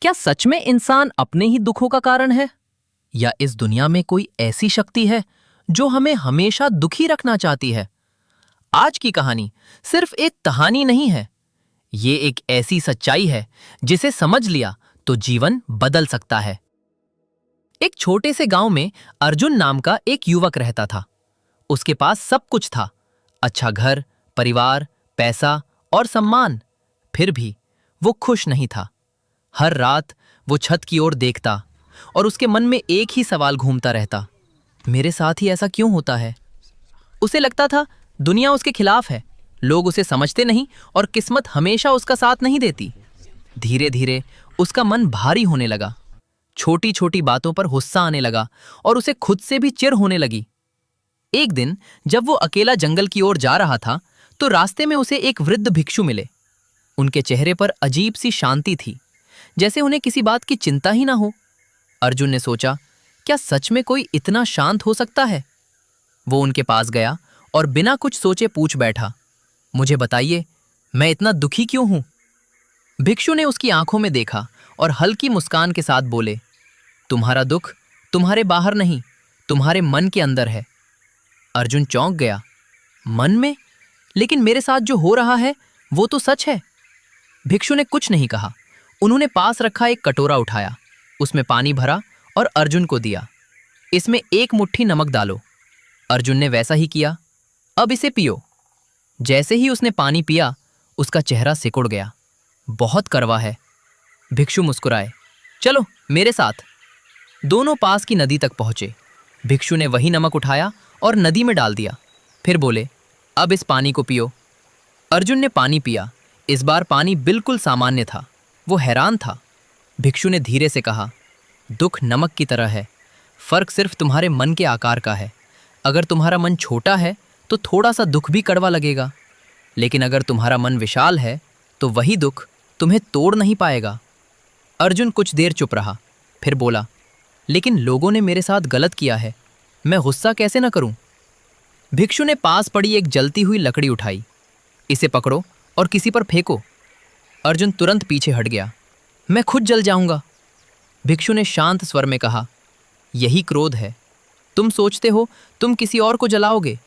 क्या सच में इंसान अपने ही दुखों का कारण है? या इस दुनिया में कोई ऐसी शक्ति है जो हमें हमेशा दुखी रखना चाहती है? आज की कहानी सिर्फ एक कहानी नहीं है। ये एक ऐसी सच्चाई है जिसे समझ लिया तो जीवन बदल सकता है। एक छोटे से गांव में अर्जुन नाम का एक युवक रहता था। उसके पास सब कुछ था, अच्छा घर, परिवार, पैसा और सम्मान। फिर भी वो खुश नहीं था। हर रात वो छत की ओर देखता और उसके मन में एक ही सवाल घूमता रहता, मेरे साथ ही ऐसा क्यों होता है? उसे लगता था दुनिया उसके खिलाफ है, लोग उसे समझते नहीं और किस्मत हमेशा उसका साथ नहीं देती। धीरे धीरे उसका मन भारी होने लगा। छोटी छोटी बातों पर गुस्सा आने लगा और उसे खुद से भी चिढ़ होने लगी। एक दिन जब वो अकेला जंगल की ओर जा रहा था तो रास्ते में उसे एक वृद्ध भिक्षु मिले। उनके चेहरे पर अजीब सी शांति थी, जैसे उन्हें किसी बात की चिंता ही ना हो। अर्जुन ने सोचा, क्या सच में कोई इतना शांत हो सकता है? वो उनके पास गया और बिना कुछ सोचे पूछ बैठा, मुझे बताइए, मैं इतना दुखी क्यों हूं? भिक्षु ने उसकी आंखों में देखा और हल्की मुस्कान के साथ बोले, तुम्हारा दुख तुम्हारे बाहर नहीं, तुम्हारे मन के अंदर है। अर्जुन चौंक गया, मन में? लेकिन मेरे साथ जो हो रहा है वो तो सच है। भिक्षु ने कुछ नहीं कहा। उन्होंने पास रखा एक कटोरा उठाया, उसमें पानी भरा और अर्जुन को दिया। इसमें एक मुट्ठी नमक डालो। अर्जुन ने वैसा ही किया। अब इसे पियो। जैसे ही उसने पानी पिया, उसका चेहरा सिकुड़ गया। बहुत कड़वा है। भिक्षु मुस्कुराए, चलो मेरे साथ। दोनों पास की नदी तक पहुंचे। भिक्षु ने वही नमक उठाया और नदी में डाल दिया। फिर बोले, अब इस पानी को पियो। अर्जुन ने पानी पिया। इस बार पानी बिल्कुल सामान्य था। वो हैरान था। भिक्षु ने धीरे से कहा, दुख नमक की तरह है, फर्क सिर्फ तुम्हारे मन के आकार का है। अगर तुम्हारा मन छोटा है तो थोड़ा सा दुख भी कड़वा लगेगा, लेकिन अगर तुम्हारा मन विशाल है तो वही दुख तुम्हें तोड़ नहीं पाएगा। अर्जुन कुछ देर चुप रहा, फिर बोला, लेकिन लोगों ने मेरे साथ गलत किया है, मैं गुस्सा कैसे न करूं? भिक्षु ने पास पड़ी एक जलती हुई लकड़ी उठाई। इसे पकड़ो और किसी पर फेंको। अर्जुन तुरंत पीछे हट गया, मैं खुद जल जाऊंगा। भिक्षु ने शांत स्वर में कहा, यही क्रोध है। तुम सोचते हो तुम किसी और को जलाओगे,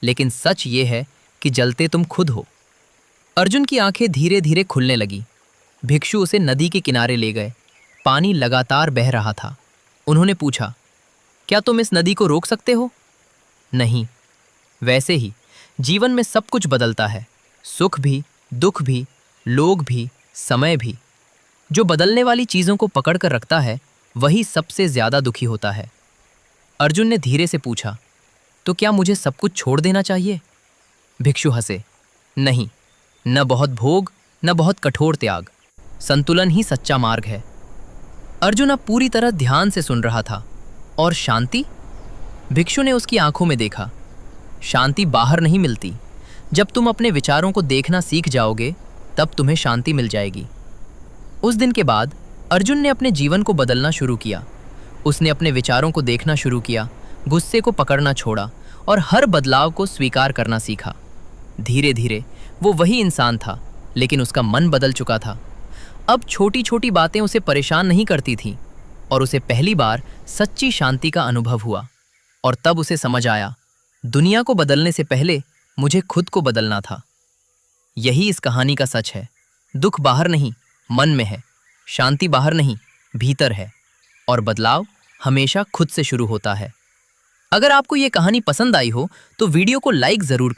लेकिन सच ये है कि जलते तुम खुद हो। अर्जुन की आंखें धीरे धीरे खुलने लगी। भिक्षु उसे नदी के किनारे ले गए। पानी लगातार बह रहा था। उन्होंने पूछा, क्या तुम इस नदी को रोक सकते हो? नहीं। वैसे ही जीवन में सब कुछ बदलता है, सुख भी, दुख भी, लोग भी, समय भी। जो बदलने वाली चीज़ों को पकड़ कर रखता है वही सबसे ज़्यादा दुखी होता है। अर्जुन ने धीरे से पूछा, तो क्या मुझे सब कुछ छोड़ देना चाहिए? भिक्षु हंसे, नहीं, न बहुत भोग न बहुत कठोर त्याग। संतुलन ही सच्चा मार्ग है। अर्जुन अब पूरी तरह ध्यान से सुन रहा था। और शांति? भिक्षु ने उसकी आंखों में देखा। शांति बाहर नहीं मिलती। जब तुम अपने विचारों को देखना सीख जाओगे तब तुम्हें शांति मिल जाएगी। उस दिन के बाद अर्जुन ने अपने जीवन को बदलना शुरू किया। उसने अपने विचारों को देखना शुरू किया, गुस्से को पकड़ना छोड़ा और हर बदलाव को स्वीकार करना सीखा। धीरे धीरे वो वही इंसान था, लेकिन उसका मन बदल चुका था। अब छोटी छोटी बातें उसे परेशान नहीं करती थीं और उसे पहली बार सच्ची शांति का अनुभव हुआ। और तब उसे समझ आया, दुनिया को बदलने से पहले मुझे खुद को बदलना था। यही इस कहानी का सच है। दुख बाहर नहीं, मन में है। शांति बाहर नहीं, भीतर है। और बदलाव हमेशा खुद से शुरू होता है। अगर आपको ये कहानी पसंद आई हो तो वीडियो को लाइक ज़रूर करें।